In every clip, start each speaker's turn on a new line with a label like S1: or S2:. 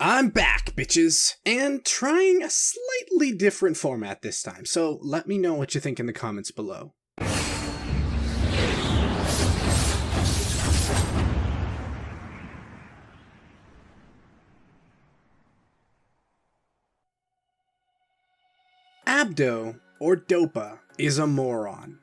S1: I'm back, bitches! And trying a slightly different format this time, so let me know what you think in the comments below. Abdo, or Dopa, is a moron.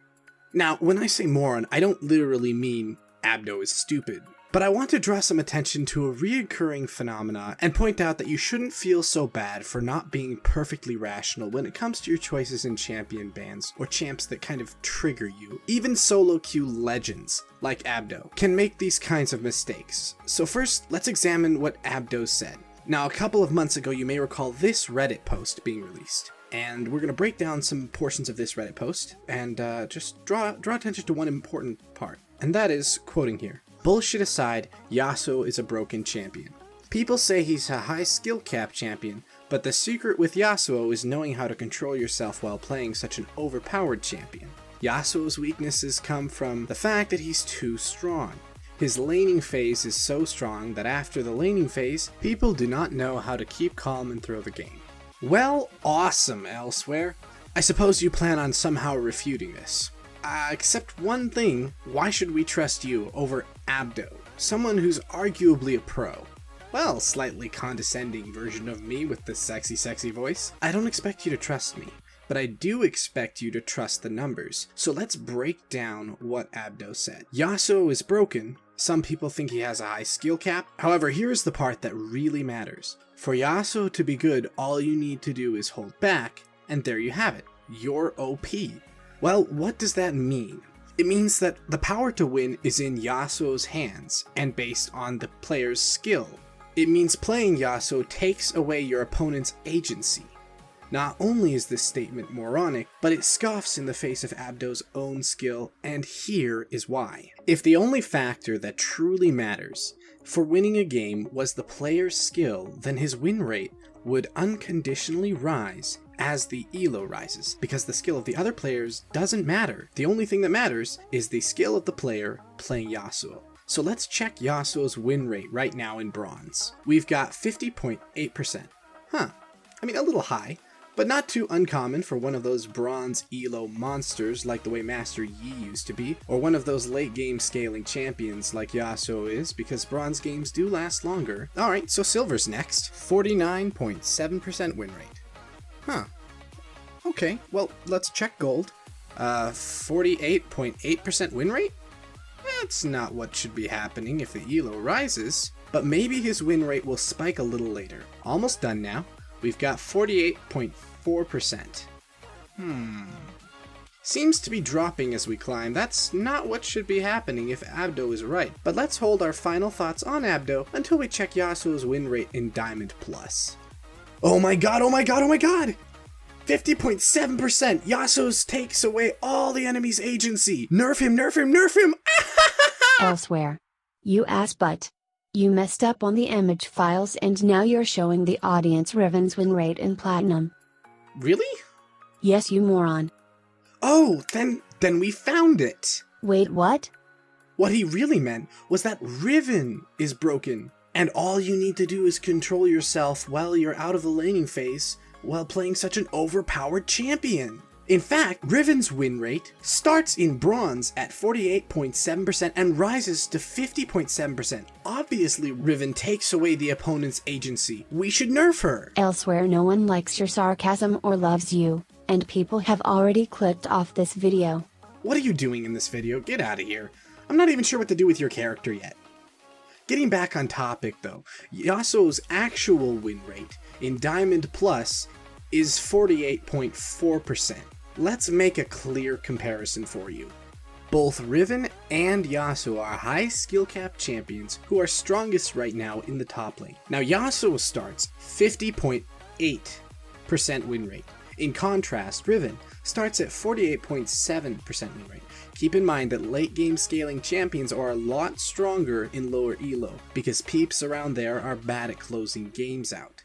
S1: Now, when I say moron, I don't literally mean Abdo is stupid. But I want to draw some attention to a reoccurring phenomena and point out that you shouldn't feel so bad for not being perfectly rational when it comes to your choices in champion bans or champs that kind of trigger you. Even solo queue legends, like Abdo, can make these kinds of mistakes. So first, let's examine what Abdo said. Now, a couple of months ago, you may recall this Reddit post being released. And we're going to break down some portions of this Reddit post and just draw attention to one important part. And that is, quoting here, "Bullshit aside, Yasuo is a broken champion. People say he's a high skill cap champion, but the secret with Yasuo is knowing how to control yourself while playing such an overpowered champion. Yasuo's weaknesses come from the fact that he's too strong. His laning phase is so strong that after the laning phase, people do not know how to keep calm and throw the game." Well, awesome, Elsewhere. I suppose you plan on somehow refuting this. Except one thing, why should we trust you over Abdo, someone who's arguably a pro? Well, slightly condescending version of me with the sexy voice. I don't expect you to trust me, but I do expect you to trust the numbers. So let's break down what Abdo said. Yasuo is broken. Some people think he has a high skill cap. However, here's the part that really matters. For Yasuo to be good, all you need to do is hold back, and there you have it. You're OP. Well, what does that mean? It means that the power to win is in Yasuo's hands, and based on the player's skill. It means playing Yasuo takes away your opponent's agency. Not only is this statement moronic, but it scoffs in the face of Abdo's own skill, and here is why. If the only factor that truly matters for winning a game was the player's skill, then his win rate would unconditionally rise as the elo rises, because the skill of the other players doesn't matter. The only thing that matters is the skill of the player playing Yasuo. So let's check Yasuo's win rate right now in bronze. We've got 50.8%. I mean, a little high, but not too uncommon for one of those bronze elo monsters like the way Master Yi used to be, or one of those late game scaling champions like Yasuo is, because bronze games do last longer. Alright, so silver's next. 49.7% win rate. Okay, well, let's check gold. 48.8% win rate? That's not what should be happening if the elo rises, but maybe his win rate will spike a little later. Almost done now. We've got 48.4%. Seems to be dropping as we climb. That's not what should be happening if Abdo is right. But let's hold our final thoughts on Abdo until we check Yasuo's win rate in Diamond Plus. Oh my god, oh my god, oh my god! 50.7%! Yasuo's takes away all the enemy's agency! Nerf him, nerf him, nerf him!
S2: Elsewhere. You ass butt. You messed up on the image files and now you're showing the audience Riven's win rate in Platinum.
S1: Really?
S2: Yes, you moron.
S1: Oh, then we found it!
S2: Wait, what?
S1: What he really meant was that Riven is broken, and all you need to do is control yourself while you're out of the laning phase while playing such an overpowered champion. In fact, Riven's win rate starts in bronze at 48.7% and rises to 50.7%. Obviously, Riven takes away the opponent's agency. We should nerf her.
S2: Elsewhere, no one likes your sarcasm or loves you, and people have already clicked off this video.
S1: What are you doing in this video? Get out of here. I'm not even sure what to do with your character yet. Getting back on topic though, Yasuo's actual win rate in Diamond Plus is 48.4%. Let's make a clear comparison for you. Both Riven and Yasuo are high skill cap champions who are strongest right now in the top lane. Now Yasuo starts 50.8% win rate. In contrast, Riven starts at 48.7% win rate. Keep in mind that late game scaling champions are a lot stronger in lower elo, because peeps around there are bad at closing games out.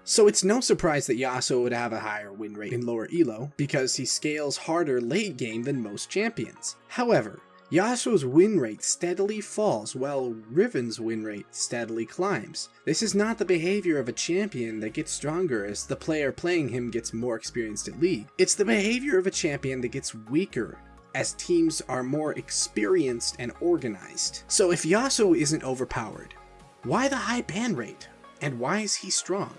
S1: So it's no surprise that Yasuo would have a higher win rate in lower elo, because he scales harder late game than most champions. However, Yasuo's win rate steadily falls while Riven's win rate steadily climbs. This is not the behavior of a champion that gets stronger as the player playing him gets more experienced at League. It's the behavior of a champion that gets weaker as teams are more experienced and organized. So if Yasuo isn't overpowered, why the high ban rate? And why is he strong?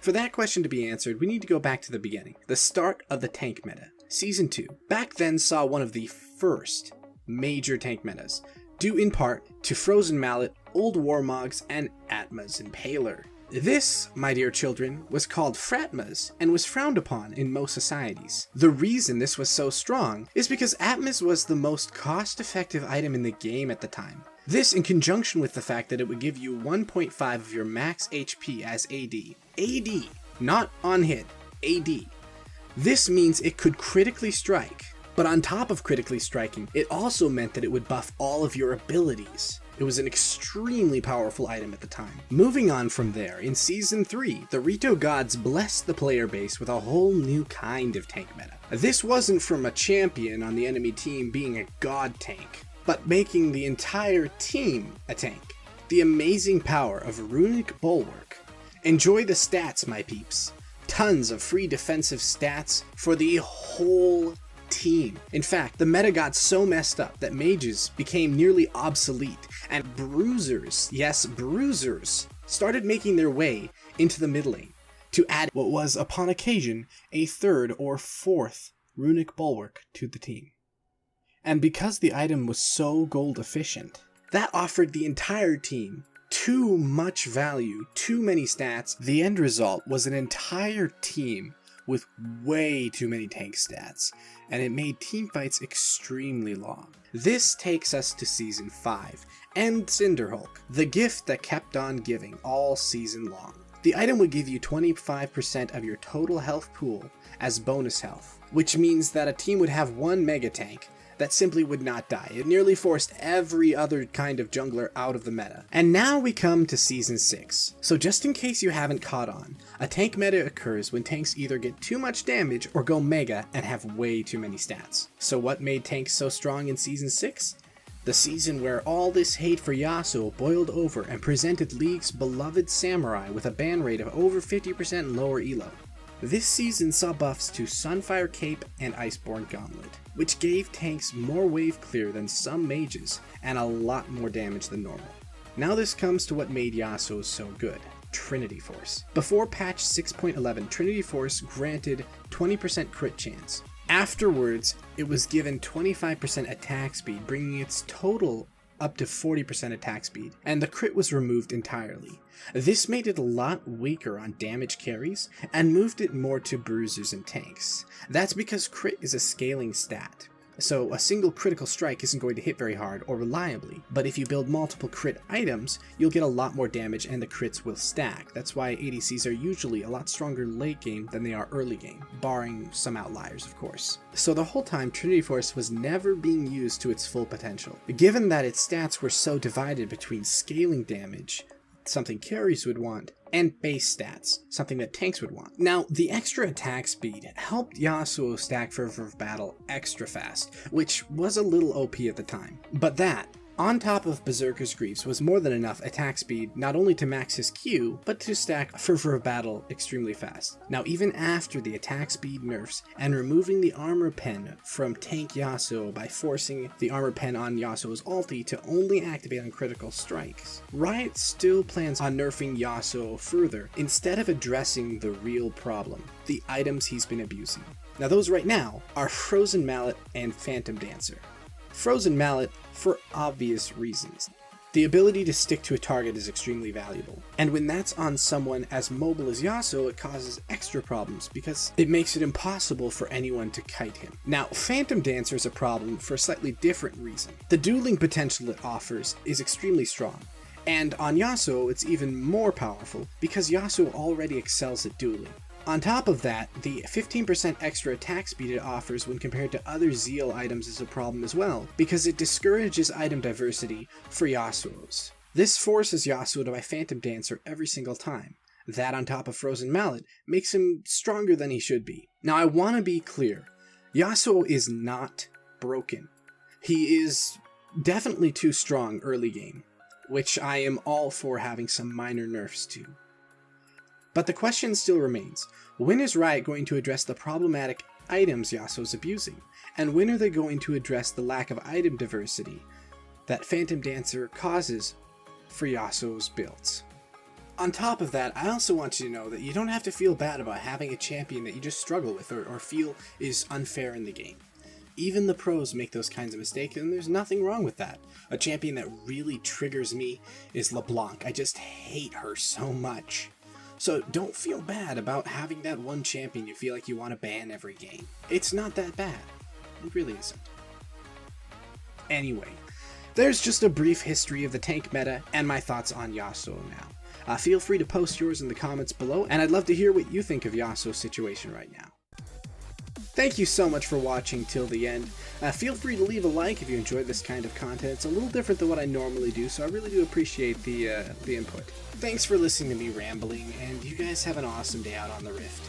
S1: For that question to be answered, we need to go back to the beginning, the start of the tank meta. Season 2 back then saw one of the first major tank metas, due in part to Frozen Mallet, Old Warmogs, and Atma's Impaler. This, my dear children, was called Fratmas and was frowned upon in most societies. The reason this was so strong is because Atma's was the most cost-effective item in the game at the time. This in conjunction with the fact that it would give you 1.5 of your max HP as AD. AD, not on hit, AD. This means it could critically strike, but on top of critically striking, it also meant that it would buff all of your abilities. It was an extremely powerful item at the time. Moving on from there, in Season 3, the Rito gods blessed the player base with a whole new kind of tank meta. This wasn't from a champion on the enemy team being a god tank, but making the entire team a tank. The amazing power of Runic Bulwark. Enjoy the stats, my peeps. Tons of free defensive stats for the whole team. In fact, the meta got so messed up that mages became nearly obsolete, and bruisers, yes, bruisers, started making their way into the mid lane to add what was, upon occasion, a third or fourth Runic Bulwark to the team. And because the item was so gold efficient, that offered the entire team too much value, too many stats. The end result was an entire team with way too many tank stats, and it made teamfights extremely long. This takes us to Season 5, and Cinderhulk, the gift that kept on giving all season long. The item would give you 25% of your total health pool as bonus health, which means that a team would have one mega tank that simply would not die. It nearly forced every other kind of jungler out of the meta. And now we come to Season 6. So just in case you haven't caught on, a tank meta occurs when tanks either get too much damage or go mega and have way too many stats. So what made tanks so strong in Season 6? The season where all this hate for Yasuo boiled over and presented League's beloved Samurai with a ban rate of over 50% and lower elo. This season saw buffs to Sunfire Cape and Iceborne Gauntlet, which gave tanks more wave clear than some mages and a lot more damage than normal. Now this comes to what made Yasuo so good, Trinity Force. Before patch 6.11, Trinity Force granted 20% crit chance. Afterwards, it was given 25% attack speed, bringing its total up to 40% attack speed, and the crit was removed entirely. This made it a lot weaker on damage carries, and moved it more to bruisers and tanks. That's because crit is a scaling stat, so a single critical strike isn't going to hit very hard or reliably, but if you build multiple crit items, you'll get a lot more damage and the crits will stack. That's why ADCs are usually a lot stronger late game than they are early game, barring some outliers of course. So the whole time Trinity Force was never being used to its full potential. Given that its stats were so divided between scaling damage, something carries would want, and base stats, something that tanks would want. Now, the extra attack speed helped Yasuo stack Fervor of Battle extra fast, which was a little OP at the time. But that, on top of Berserker's Greaves, was more than enough attack speed not only to max his Q, but to stack Fervor of Battle extremely fast. Now, even after the attack speed nerfs and removing the armor pen from tank Yasuo by forcing the armor pen on Yasuo's ulti to only activate on critical strikes, Riot still plans on nerfing Yasuo further instead of addressing the real problem, the items he's been abusing. Now those right now are Frozen Mallet and Phantom Dancer. Frozen Mallet for obvious reasons. The ability to stick to a target is extremely valuable, and when that's on someone as mobile as Yasuo, it causes extra problems because it makes it impossible for anyone to kite him. Now, Phantom Dancer is a problem for a slightly different reason. The dueling potential it offers is extremely strong, and on Yasuo it's even more powerful because Yasuo already excels at dueling. On top of that, the 15% extra attack speed it offers when compared to other Zeal items is a problem as well, because it discourages item diversity for Yasuo's. This forces Yasuo to buy Phantom Dancer every single time. That on top of Frozen Mallet makes him stronger than he should be. Now I want to be clear, Yasuo is not broken. He is definitely too strong early game, which I am all for having some minor nerfs to. But the question still remains, when is Riot going to address the problematic items Yasuo's abusing? And when are they going to address the lack of item diversity that Phantom Dancer causes for Yasuo's builds? On top of that, I also want you to know that you don't have to feel bad about having a champion that you just struggle with or feel is unfair in the game. Even the pros make those kinds of mistakes, and there's nothing wrong with that. A champion that really triggers me is LeBlanc. I just hate her so much. So don't feel bad about having that one champion you feel like you want to ban every game. It's not that bad. It really isn't. Anyway, there's just a brief history of the tank meta and my thoughts on Yasuo now. Feel free to post yours in the comments below, and I'd love to hear what you think of Yasuo's situation right now. Thank you so much for watching till the end. Feel free to leave a like if you enjoyed this kind of content. It's a little different than what I normally do, so I really do appreciate the input. Thanks for listening to me rambling, and you guys have an awesome day out on the Rift.